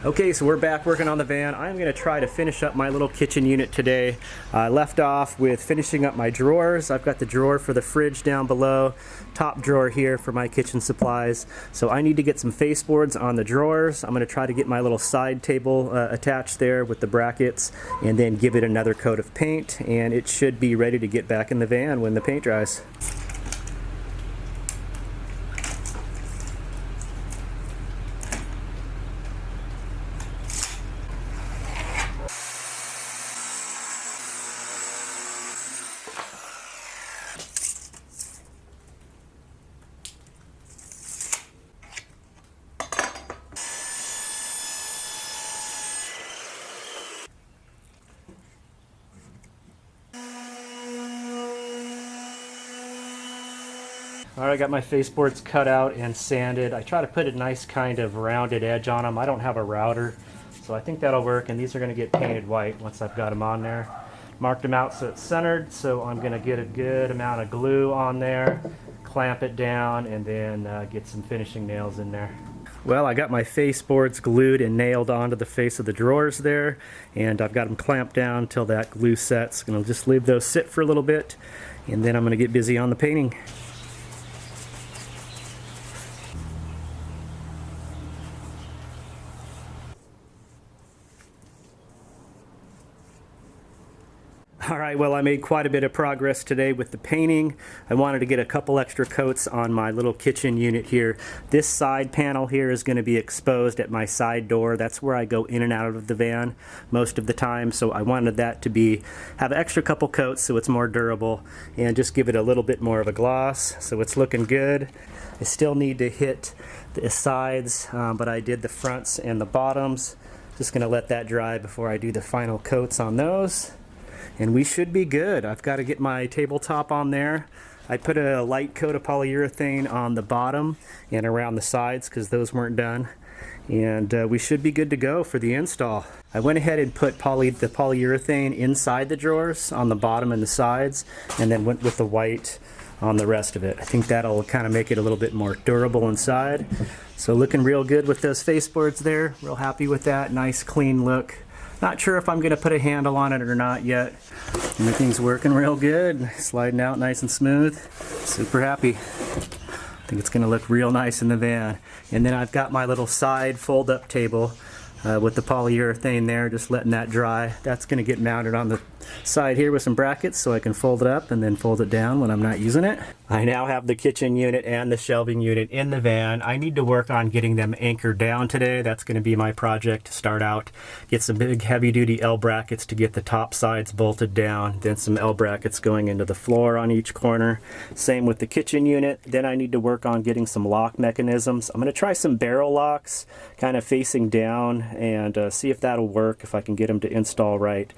Okay, so we're back working on the van. I'm going to try to finish up my little kitchen unit today. I left off with finishing up my drawers. I've got the drawer for the fridge down below, top drawer here for my kitchen supplies. So I need to get some faceboards on the drawers. I'm going to try to get my little side table attached there with the brackets and then give it another coat of paint, and it should be ready to get back in the van when the paint dries. Alright, I got my faceboards cut out and sanded. I try to put a nice kind of rounded edge on them. I don't have a router, so I think that'll work, and these are going to get painted white once I've got them on there. Marked them out so it's centered, so I'm going to get a good amount of glue on there, clamp it down, and then get some finishing nails in there. Well, I got my faceboards glued and nailed onto the face of the drawers there, and I've got them clamped down till that glue sets. I'm going to just leave those sit for a little bit, and then I'm going to get busy on the painting. Alright, well, I made quite a bit of progress today with the painting. I wanted to get a couple extra coats on my little kitchen unit here. This side panel here is going to be exposed at my side door. That's where I go in and out of the van most of the time, so I wanted that to have an extra couple coats so it's more durable and just give it a little bit more of a gloss. So it's looking good. I still need to hit the sides, but I did the fronts and the bottoms. Just going to let that dry before I do the final coats on those. And we should be good. I've got to get my tabletop on there. I put a light coat of polyurethane on the bottom and around the sides because those weren't done. And we should be good to go for the install. I went ahead and put the polyurethane inside the drawers on the bottom and the sides, and then went with the white on the rest of it. I think that'll kind of make it a little bit more durable inside. So looking real good with those faceboards there. Real happy with that. Nice clean look. Not sure if I'm going to put a handle on it or not yet. Everything's working real good. Sliding out nice and smooth. Super happy. I think it's going to look real nice in the van. And then I've got my little side fold-up table with the polyurethane there, just letting that dry. That's going to get mounted on the side here with some brackets so I can fold it up and then fold it down when I'm not using it. I now have the kitchen unit and the shelving unit in the van. I need to work on getting them anchored down today. That's going to be my project to start out. Get some big heavy-duty L brackets to get the top sides bolted down, then some L brackets going into the floor on each corner. Same with the kitchen unit. Then I need to work on getting some lock mechanisms. I'm going to try some barrel locks kind of facing down and see if that'll work, if I can get them to install right.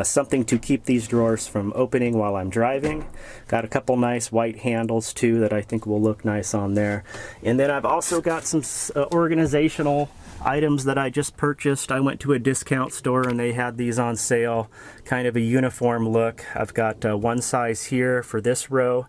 Something to keep these drawers from opening while I'm driving. Got a couple nice white handles too that I think will look nice on there. And then I've also got some organizational items that I just purchased. I went to a discount store and they had these on sale, kind of a uniform look. I've got one size here for this row.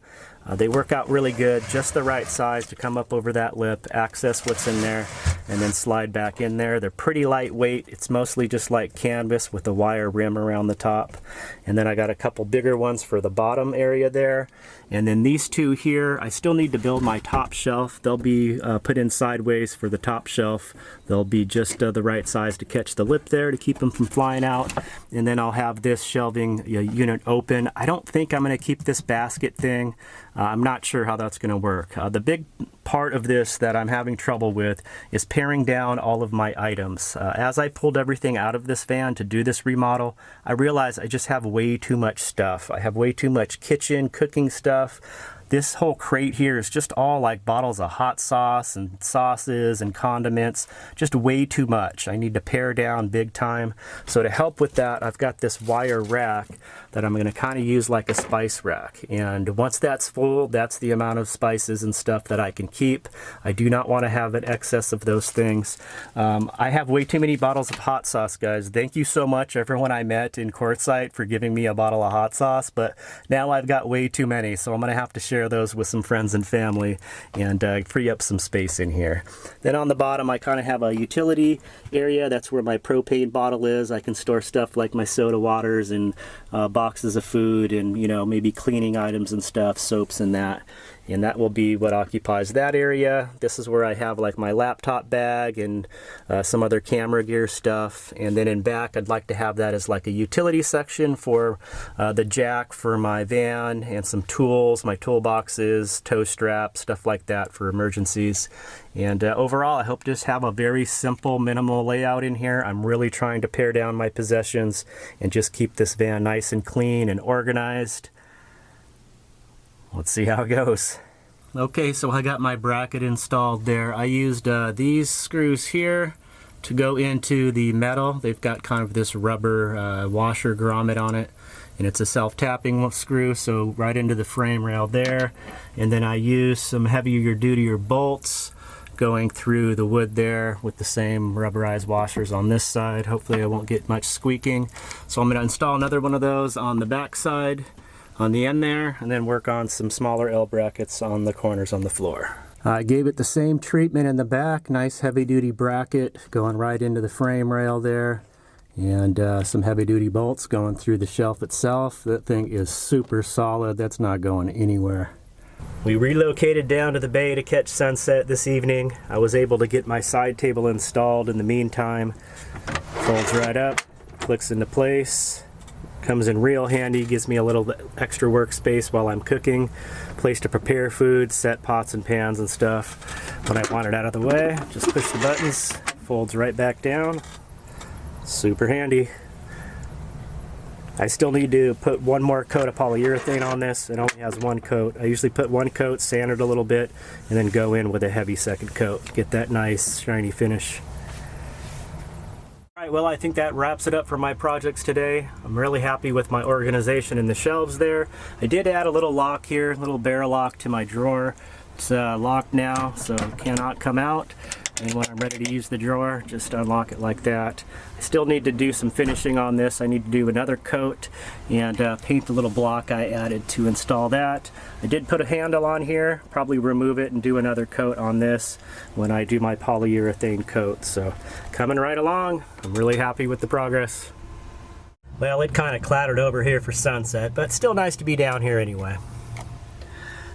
They work out really good, just the right size to come up over that lip, access what's in there, and then slide back in there. They're pretty lightweight. It's mostly just like canvas with a wire rim around the top. And then I got a couple bigger ones for the bottom area there. And then these two here, I still need to build my top shelf. They'll be put in sideways for the top shelf. They'll be just the right size to catch the lip there to keep them from flying out. And then I'll have this shelving unit open. I don't think I'm going to keep this basket thing. I'm not sure how that's going to work. The big part of this that I'm having trouble with is paring down all of my items. As I pulled everything out of this van to do this remodel, I realized I just have way too much stuff. I have way too much kitchen, cooking stuff. This whole crate here is just all like bottles of hot sauce and sauces and condiments. Just way too much. I need to pare down big time. So to help with that, I've got this wire rack that I'm going to kind of use like a spice rack. And once that's full, that's the amount of spices and stuff that I can keep. I do not want to have an excess of those things. I have way too many bottles of hot sauce, guys. Thank you so much, everyone I met in Quartzsite, for giving me a bottle of hot sauce. But now I've got way too many, so I'm going to have to share share those with some friends and family and free up some space in here. Then on the bottom I kind of have a utility area. That's where my propane bottle is. I can store stuff like my soda waters and boxes of food and, you know, maybe cleaning items and stuff, soaps and that. And that will be what occupies that area. This is where I have like my laptop bag and some other camera gear stuff. And then in back, I'd like to have that as like a utility section for the jack for my van and some tools, my toolboxes, tow straps, stuff like that for emergencies. And overall, I hope to just have a very simple, minimal layout in here. I'm really trying to pare down my possessions and just keep this van nice and clean and organized. Let's see how it goes. Okay, so I got my bracket installed there. I used these screws here to go into the metal. They've got kind of this rubber washer grommet on it, and it's a self-tapping screw, so right into the frame rail there. And then I used some heavier duty bolts going through the wood there with the same rubberized washers on this side. Hopefully I won't get much squeaking. So I'm going to install another one of those on the back side on the end there, and then work on some smaller L brackets on the corners on the floor. I gave it the same treatment in the back, nice heavy duty bracket going right into the frame rail there, and some heavy duty bolts going through the shelf itself. That thing is super solid, that's not going anywhere. We relocated down to the bay to catch sunset this evening. I was able to get my side table installed in the meantime. Folds right up, clicks into place. Comes in real handy, gives me a little extra workspace while I'm cooking, place to prepare food, set pots and pans and stuff. When I want it out of the way, just push the buttons, folds right back down. Super handy. I still need to put one more coat of polyurethane on this. It only has one coat. I usually put one coat, sand it a little bit, and then go in with a heavy second coat. Get that nice shiny finish. Alright, well, I think that wraps it up for my projects today. I'm really happy with my organization in the shelves there. I did add a little lock here, a little barrel lock to my drawer. It's locked now, so it cannot come out. And when I'm ready to use the drawer, just unlock it like that. I still need to do some finishing on this. I need to do another coat and paint the little block I added to install that. I did put a handle on here, probably remove it and do another coat on this when I do my polyurethane coat. So coming right along. I'm really happy with the progress. Well, it kind of clouded over here for sunset, but still nice to be down here anyway.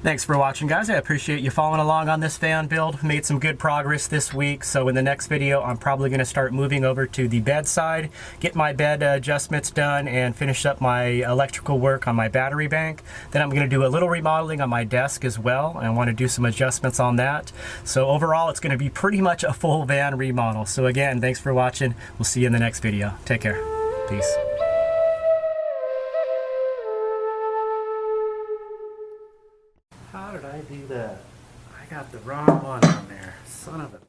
Thanks for watching, guys. I appreciate you following along on this van build. Made some good progress this week, so in the next video I'm probably going to start moving over to the bedside, get my bed adjustments done, and finish up my electrical work on my battery bank. Then I'm going to do a little remodeling on my desk as well. I want to do some adjustments on that. So overall it's going to be pretty much a full van remodel. So again, thanks for watching. We'll see you in the next video. Take care. Peace. How did I do that? I got the wrong one on there. Son of a...